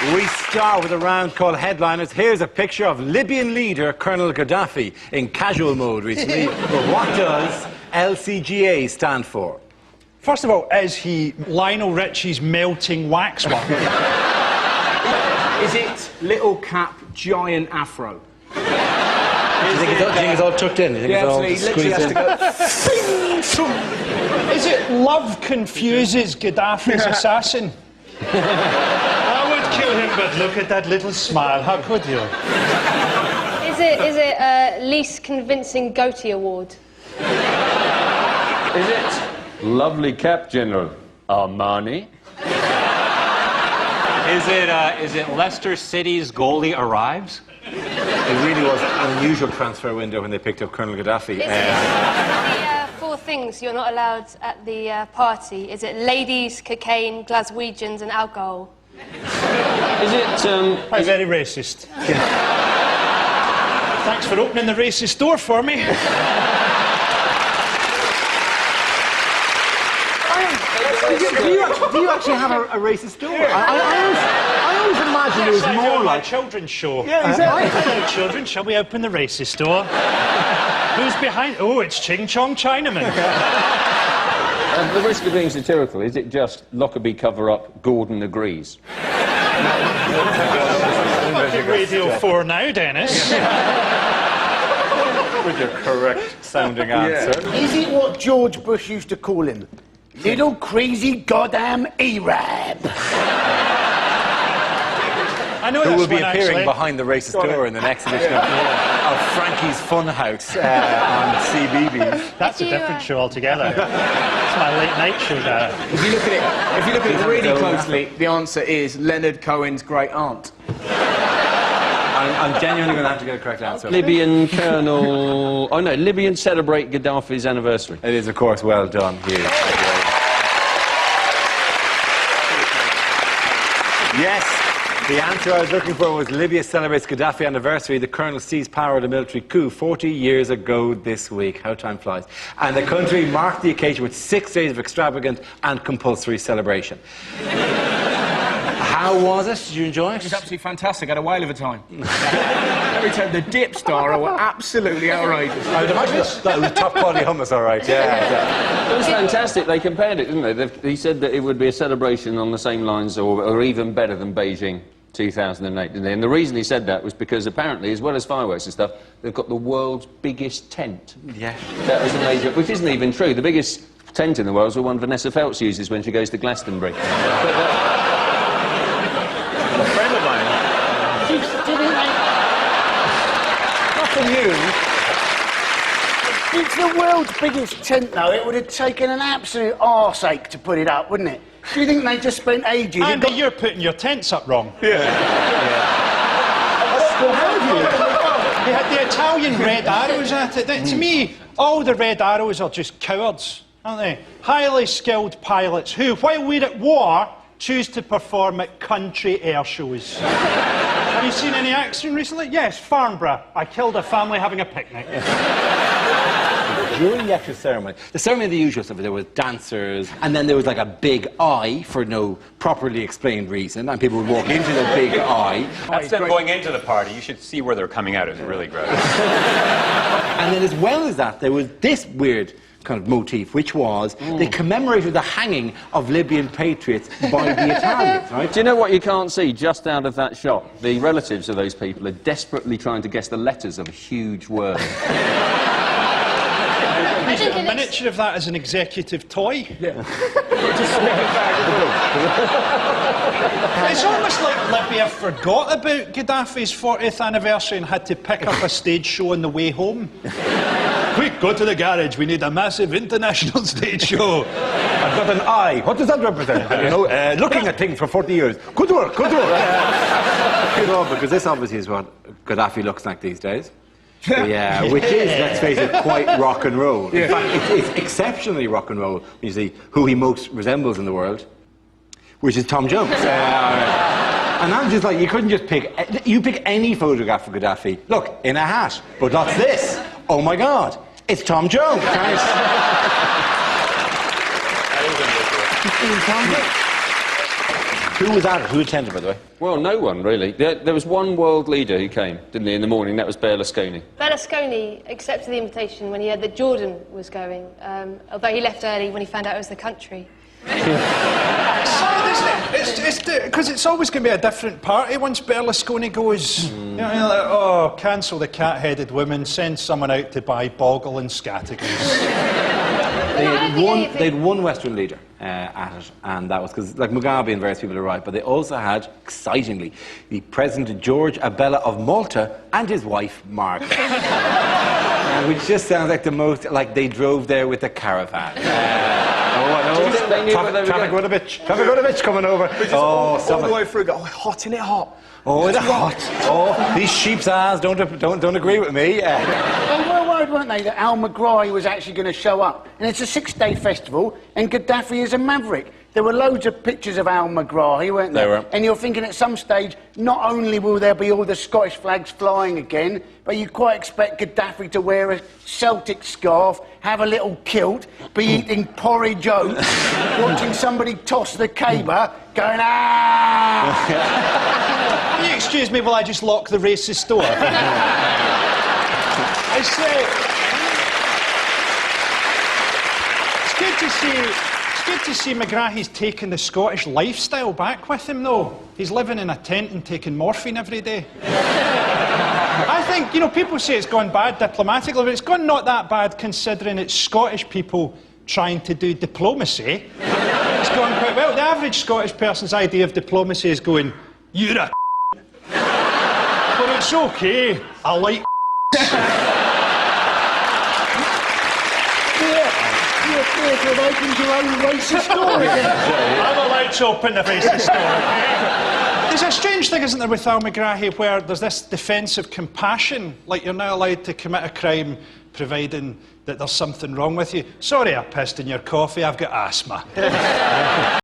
We start with a round called Headliners. Here's a picture of Libyan leader Colonel Gaddafi in casual mode recently. But what does LCGA stand for? First of all, is he Lionel Richie's melting waxwork? Is it little cap, giant afro? Do you think it's all tucked in? Do you think it's all squeezed in? Is it love confuses Gaddafi's assassin? I would kill him, but look at that little smile. How could you? Is it least convincing goatee award? Is it lovely cap, General Armani? Is it Leicester City's goalie arrives? It really was an unusual transfer window when they picked up Colonel Gaddafi. Is it the four things you're not allowed at the party? Is it ladies, cocaine, Glaswegians and alcohol? Is it, I'm very racist. Thanks for opening the racist door for me. Do you actually have a racist door? I always imagined it was more like... children's show. Yeah, exactly. Hello, children, shall we open the racist door? Who's behind? Oh, it's Ching Chong Chinaman. the risk of being satirical, is it just Lockerbie cover-up, Gordon agrees? Look at Radio 4 now, Dennis. With your correct sounding answer. Is it what George Bush used to call him? Little crazy goddamn Arab. I know Who will be one, appearing actually. behind the racist door in the next edition of Frankie's Funhouse on CBeebies. That's a different show altogether. It's my late night show, Dad. If you look at it really closely, the answer is Leonard Cohen's great aunt. I'm genuinely going to have to get a correct answer. Libyan Colonel... Oh, no, Libyan celebrate Gaddafi's anniversary. It is, of course, well done, Hugh. Yes, the answer I was looking for was Libya celebrates Gaddafi anniversary. The colonel seized power at a military coup 40 years ago this week. How time flies. And the country marked the occasion with 6 days of extravagant and compulsory celebration. How was it? Did you enjoy it? It was absolutely fantastic. I had a whale of a time. Every time the dip star were absolutely outrageous. I would imagine that was top quality hummus, all right. Yeah. It was fantastic. They compared it, didn't they? He said that it would be a celebration on the same lines or even better than Beijing 2008, didn't they? And the reason he said that was because apparently, as well as fireworks and stuff, they've got the world's biggest tent. Yeah. That was amazing, which isn't even true. The biggest tent in the world is the one Vanessa Feltz uses when she goes to Glastonbury. A friend of mine. Not from you. It's the world's biggest tent, though. It would have taken an absolute arseache to put it up, wouldn't it? Do you think they just spent ages... Andy, you're putting your tents up wrong. Yeah. Well, how do you? They had the Italian red arrows at it. To me, all the red arrows are just cowards, aren't they? Highly skilled pilots who, while we're at war, choose to perform at country air shows. Have you seen any action recently? Yes, Farnborough. I killed a family having a picnic. During the actual ceremony, the ceremony of the usual stuff, there was dancers, and then there was like a big eye for no properly explained reason, and people would walk into the big eye. That's them going into the party. You should see where they're coming out. It's really great. And then as well as that, there was this weird kind of motif, which was they commemorated the hanging of Libyan patriots by the Italians, right? Do you know what you can't see just out of that shot? The relatives of those people are desperately trying to guess the letters of a huge word. Is it a miniature of that as an executive toy? Yeah. It's almost like Libya forgot about Gaddafi's 40th anniversary and had to pick up a stage show on the way home. Quick, go to the garage. We need a massive international stage show. I've got an eye. What does that represent? You know, looking at things for 40 years. Good work, good work. Good work, because this obviously is what Gaddafi looks like these days. Yeah, which is, let's face it, quite rock and roll. In fact, it's exceptionally rock and roll when you see who he most resembles in the world, which is Tom Jones. And I'm just like, you couldn't just pick... You pick any photograph of Gaddafi. Look, in a hat. But what's this? Oh, my God. It's Tom Jones. It's Tom Jones. Who was at it? Who attended, by the way? Well, no one, really. There was one world leader who came, didn't he, in the morning? That was Berlusconi. Berlusconi accepted the invitation when he heard that Jordan was going, although he left early when he found out it was the country. It's sad, isn't it? Because it's always going to be a different party once Berlusconi goes. You know, you're like, oh, cancel the cat-headed women, send someone out to buy Boggle and Scattergoose. They'd one Western leader at it, and that was because, like, Mugabe and various people arrived, but they also had, excitingly, the President George Abella of Malta and his wife, Margaret. Which just sounds like the most, like they drove there with a caravan. They knew where they were Traffic going. Rodovich coming over. All the way through, go, oh, hot, innit, hot? Oh, it's hot. Oh, these sheep's eyes don't agree with me. They were worried, weren't they, that Al Megrahi was actually going to show up. And it's a 6-day festival, and Gaddafi is a maverick. There were loads of pictures of Al Megrahi, weren't there? There were. And you're thinking at some stage, not only will there be all the Scottish flags flying again, but you quite expect Gaddafi to wear a Celtic scarf, have a little kilt, be eating porridge oats, watching somebody toss the caber, going, ah! Can you excuse me while I just lock the racist door? It's good to see Megrahi's taking the Scottish lifestyle back with him, though. He's living in a tent and taking morphine every day. I think, you know, people say it's gone bad diplomatically, but it's gone not that bad considering it's Scottish people trying to do diplomacy. It's gone quite well. The average Scottish person's idea of diplomacy is going, you're a but it's okay, I like You've opened your own racist story. I'm allowed to open the racist story. There's a strange thing, isn't there, with Al Megrahi, where there's this defensive compassion, like you're now allowed to commit a crime providing that there's something wrong with you. Sorry I pissed in your coffee, I've got asthma.